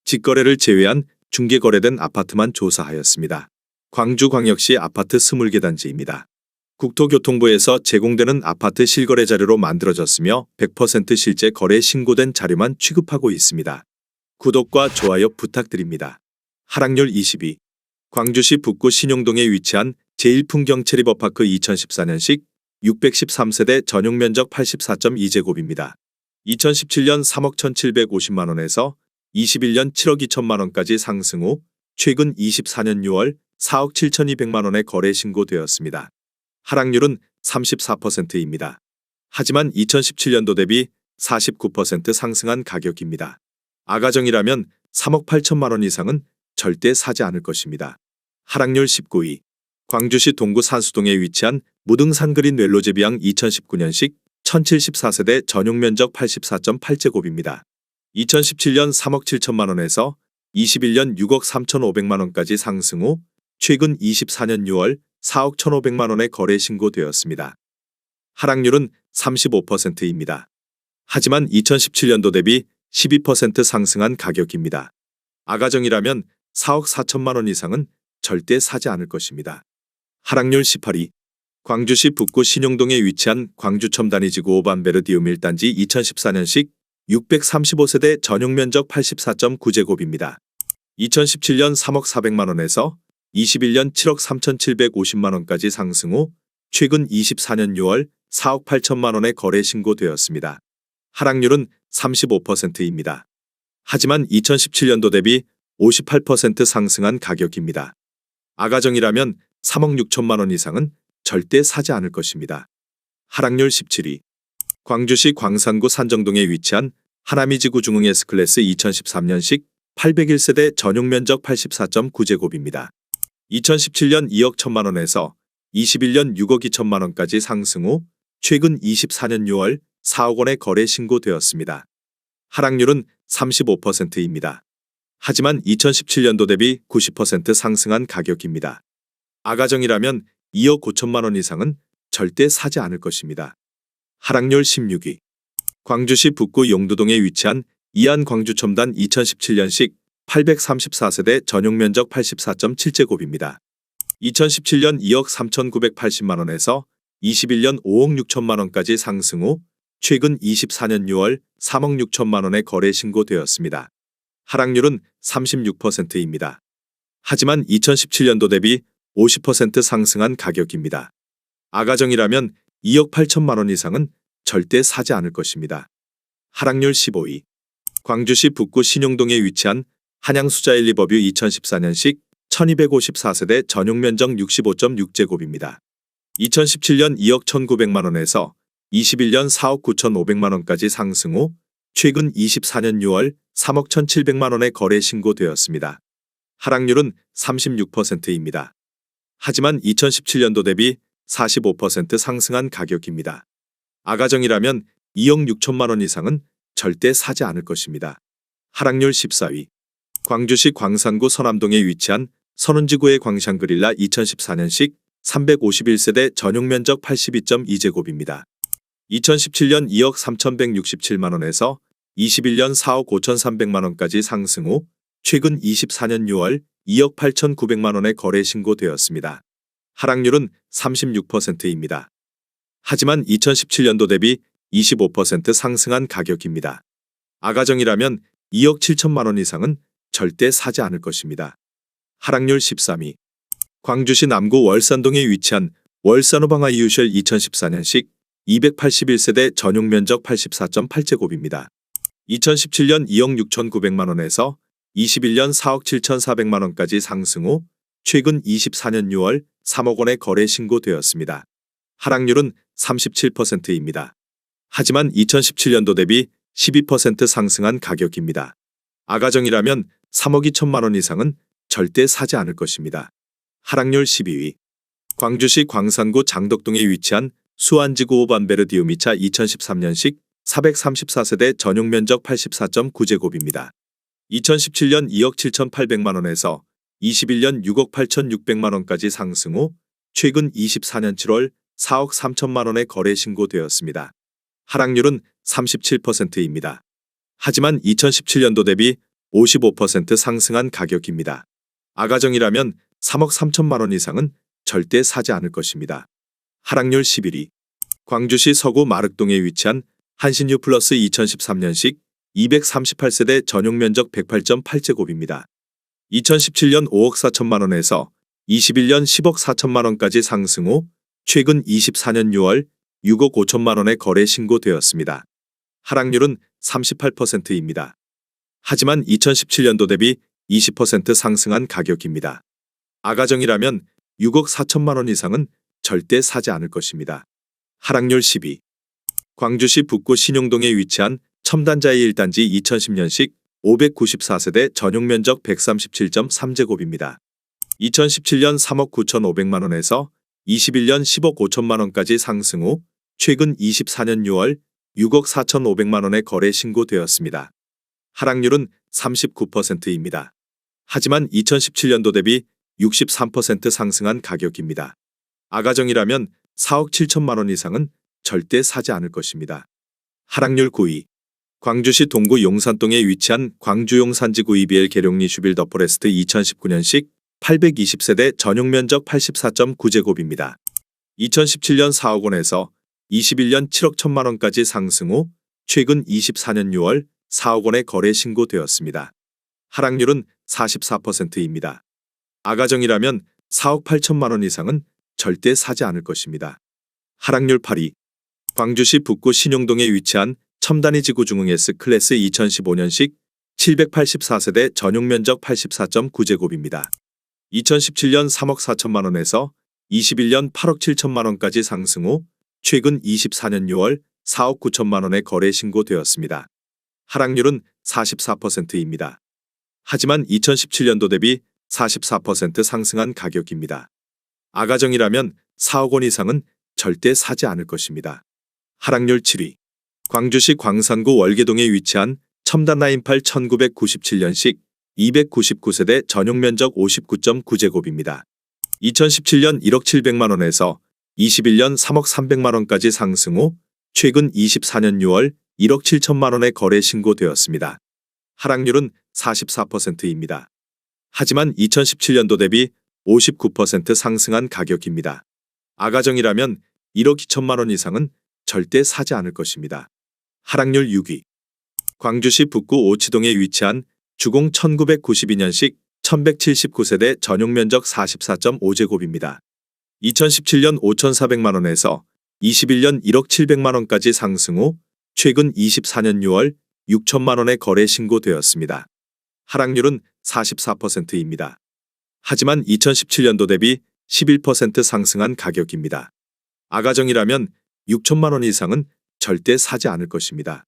직거래를 제외한 중개거래된 아파트만 조사하였습니다. 광주광역시 아파트 20개 단지입니다. 국토교통부에서 제공되는 아파트 실거래 자료로 만들어졌으며 100% 실제 거래 신고된 자료만 취급하고 있습니다. 구독과 좋아요 부탁드립니다. 하락률 22. 광주시 북구 신용동에 위치한 제1풍경체리버파크 2014년식 613세대 전용면적 84.2제곱입니다. 2017년 3억 1,750만원에서 21년 7억 2천만원까지 상승 후 최근 24년 6월 4억 7,200만원에 거래 신고되었습니다. 하락률은 34%입니다. 하지만 2017년도 대비 49% 상승한 가격입니다. 아가정이라면 3억 8천만원 이상은 절대 사지 않을 것입니다. 하락률 19위. 광주시 동구 산수동에 위치한 무등산 그린 웰로제비앙 2019년식 1074세대 전용면적 84.8제곱입니다. 2017년 3억 7천만원에서 21년 6억 3,500만원까지 상승 후 최근 24년 6월 4억 1,500만원에 거래 신고되었습니다. 하락률은 35%입니다. 하지만 2017년도 대비 12% 상승한 가격입니다. 아가정이라면 4억 4천만원 이상은 절대 사지 않을 것입니다. 하락률 18위. 광주시 북구 신용동에 위치한 광주 첨단이지구 오반베르디움 1단지 2014년식 635세대 전용면적 84.9제곱입니다. 2017년 3억 400만원에서 21년 7억 3,750만원까지 상승 후 최근 24년 6월 4억 8천만원에 거래 신고되었습니다. 하락률은 35%입니다. 하지만 2017년도 대비 58% 상승한 가격입니다. 아가정이라면 3억 6천만원 이상은 절대 사지 않을 것입니다. 하락률 17위. 광주시 광산구 산정동에 위치한 하나미지구 중흥 S클래스 2013년식 801세대 전용면적 84.9제곱입니다. 2017년 2억 1천만원에서 21년 6억 2천만원까지 상승 후 최근 24년 6월 4억 원에 거래 신고되었습니다. 하락률은 35%입니다. 하지만 2017년도 대비 90% 상승한 가격입니다. 아가정이라면 2억 5천만원 이상은 절대 사지 않을 것입니다. 하락률 16위. 광주시 북구 용두동에 위치한 이안 광주첨단 2017년식 834세대 전용면적 84.7제곱입니다. 2017년 2억 3,980만원에서 21년 5억 6천만원까지 상승 후 최근 24년 6월 3억 6천만원에 거래 신고되었습니다. 하락률은 36%입니다. 하지만 2017년도 대비 50% 상승한 가격입니다. 아가정이라면 2억 8천만원 이상은 절대 사지 않을 것입니다. 하락률 15위. 광주시 북구 신용동에 위치한 한양수자일 리버뷰 2014년식 1254세대 전용면적 65.6제곱입니다. 2017년 2억 1,900만원에서 21년 4억 9,500만원까지 상승 후 최근 24년 6월 3억 1,700만원에 거래 신고되었습니다. 하락률은 36%입니다. 하지만 2017년도 대비 45% 상승한 가격입니다. 아가정이라면 2억 6천만원 이상은 절대 사지 않을 것입니다. 하락률 14위. 광주시 광산구 서남동에 위치한 선운지구의 광샹그릴라 2014년식 351세대 전용면적 82.2제곱입니다. 2017년 2억 3,167만원에서 21년 4억 5,300만원까지 상승 후 최근 24년 6월 2억 8,900만원에 거래 신고되었습니다. 하락률은 36%입니다. 하지만 2017년도 대비 25% 상승한 가격입니다. 아가정이라면 2억 7천만원 이상은 절대 사지 않을 것입니다. 하락률 13위. 광주시 남구 월산동에 위치한 월산호방아 이유셜 2014년식 281세대 전용면적 84.8제곱입니다. 2017년 2억 6,900만원에서 21년 4억 7,400만원까지 상승 후 최근 24년 6월 3억 원에 거래 신고되었습니다. 하락률은 37%입니다. 하지만 2017년도 대비 12% 상승한 가격입니다. 아가정이라면 3억 2천만원 이상은 절대 사지 않을 것입니다. 하락률 12위. 광주시 광산구 장덕동에 위치한 수안지구 오반베르디움 2차 2013년식 434세대 전용면적 84.9제곱입니다. 2017년 2억 7,800만원에서 21년 6억 8,600만원까지 상승 후 최근 24년 7월 4억 3천만원에 거래 신고되었습니다. 하락률은 37%입니다. 하지만 2017년도 대비 55% 상승한 가격입니다. 아가정이라면 3억 3천만 원 이상은 절대 사지 않을 것입니다. 하락률 11위. 광주시 서구 마륵동에 위치한 한신유 플러스 2013년식 238세대 전용 면적 108.8제곱입니다. 2017년 5억 4천만 원에서 21년 10억 4천만 원까지 상승 후 최근 24년 6월 6억 5천만 원에 거래 신고되었습니다. 하락률은 38%입니다. 하지만 2017년도 대비 20% 상승한 가격입니다. 아가정이라면 6억 4천만 원 이상은 절대 사지 않을 것입니다. 하락률 10위. 광주시 북구 신용동에 위치한 첨단자이 1단지 2010년식 594세대 전용 면적 137.3제곱입니다. 2017년 3억 9,500만 원에서 21년 10억 5천만 원까지 상승 후 최근 24년 6월 6억 4,500만 원에 거래 신고되었습니다. 하락률은 39%입니다. 하지만 2017년도 대비 63% 상승한 가격입니다. 아가정이라면 4억 7천만 원 이상은 절대 사지 않을 것입니다. 하락률 9위. 광주시 동구 용산동에 위치한 광주 용산지구 EBL 계룡리 슈빌 더 포레스트 2019년식 820세대 전용 면적 84.9제곱입니다. 2017년 4억 원에서 21년 7억 1천만 원까지 상승 후 최근 24년 6월 4억 원에 거래 신고되었습니다. 하락률은 44%입니다. 아가정이라면 4억 8천만 원 이상은 절대 사지 않을 것입니다. 하락률 8위. 광주시 북구 신용동에 위치한 첨단이 지구 중흥 S클래스 2015년식 784세대 전용 면적 84.9제곱입니다. 2017년 3억 4천만 원에서 21년 8억 7천만 원까지 상승 후 최근 24년 6월 4억 9천만 원에 거래 신고되었습니다. 하락률은 44%입니다. 하지만 2017년도 대비 44% 상승한 가격입니다. 아가정이라면 4억 원 이상은 절대 사지 않을 것입니다. 하락률 7위. 광주시 광산구 월계동에 위치한 첨단 라인팔 1997년식 299세대 전용 면적 59.9제곱입니다. 2017년 1억 700만 원에서 21년 3억 300만 원까지 상승 후 최근 24년 6월 1억 7천만 원에 거래 신고되었습니다. 하락률은 44%입니다. 하지만 2017년도 대비 59% 상승한 가격입니다. 아가정이라면 1억 2천만 원 이상은 절대 사지 않을 것입니다. 하락률 6위. 광주시 북구 오치동에 위치한 주공 1992년식 1179세대 전용 면적 44.5제곱입니다. 2017년 5,400만 원에서 21년 1억 700만 원까지 상승 후 최근 24년 6월 6천만 원에 거래 신고되었습니다. 하락률은 44%입니다. 하지만 2017년도 대비 11% 상승한 가격입니다. 아가정이라면 6천만 원 이상은 절대 사지 않을 것입니다.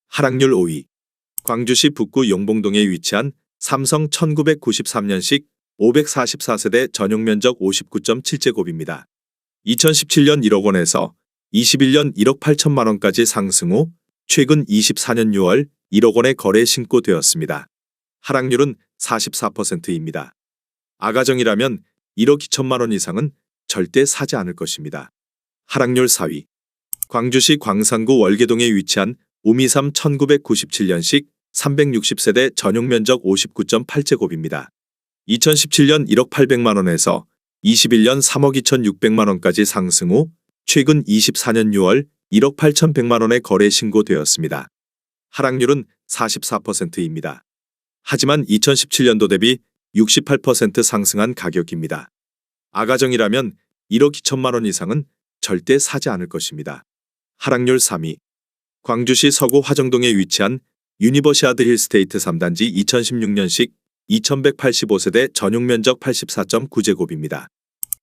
하락률 5위. 광주시 북구 용봉동에 위치한 삼성 1993년식 544세대 전용 면적 59.7제곱입니다. 2017년 1억 원에서 21년 1억 8천만 원까지 상승 후 최근 24년 6월 1억 원에 거래 신고되었습니다. 하락률은 44%입니다. 아가정이라면 1억 2천만 원 이상은 절대 사지 않을 것입니다. 하락률 4위. 광주시 광산구 월계동에 위치한 우미삼 1997년식 360세대 전용 면적 59.8제곱입니다. 2017년 1억 800만 원에서 21년 3억 2,600만 원까지 상승 후 최근 24년 6월 1억 8,100만 원에 거래 신고되었습니다. 하락률은 44%입니다. 하지만 2017년도 대비 68% 상승한 가격입니다. 아가정이라면 1억 2천만 원 이상은 절대 사지 않을 것입니다. 하락률 3위. 광주시 서구 화정동에 위치한 유니버시아드 힐스테이트 3단지 2016년식 2185세대 전용 면적 84.9제곱입니다.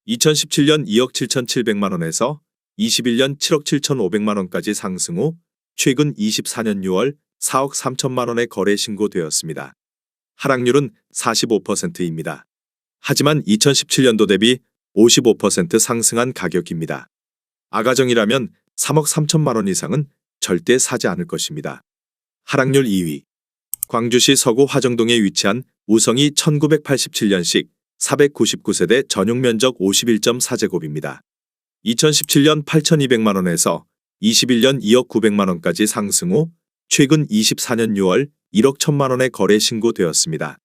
2017년 2억 7,700만 원에서 21년 7억 7,500만 원까지 상승 후 최근 24년 6월 4억 3천만 원에 거래 신고되었습니다. 하락률은 45%입니다. 하지만 2017년도 대비 55% 상승한 가격입니다. 아가정이라면 3억 3천만 원 이상은 절대 사지 않을 것입니다. 하락률 2위. 광주시 서구 화정동에 위치한 우성이 1987년식 499세대 전용 면적 51.4제곱입니다. 2017년 8,200만 원에서 21년 2억 900만 원까지 상승 후 최근 24년 6월 1억 1천만 원의 거래 신고되었습니다.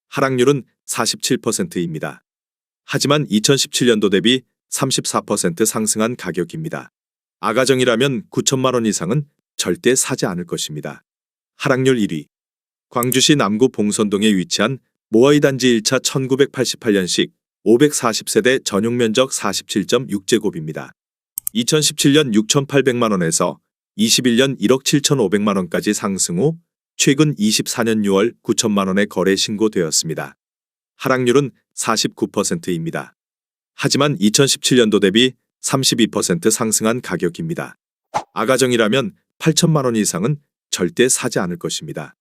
하락률은 47%입니다. 하지만 2017년도 대비 34% 상승한 가격입니다. 아가정이라면 9천만 원 이상은 절대 사지 않을 것입니다. 하락률 1위. 광주시 남구 봉선동에 위치한 모아이 단지 1차 1988년식 540세대 전용 면적 47.6제곱입니다. 2017년 6,800만 원에서 21년 1억 7,500만 원까지 상승 후 최근 24년 6월 9천만 원의 거래 신고되었습니다. 하락률은 49%입니다. 하지만 2017년도 대비 32% 상승한 가격입니다. 아가정이라면 8천만 원 이상은 절대 사지 않을 것입니다.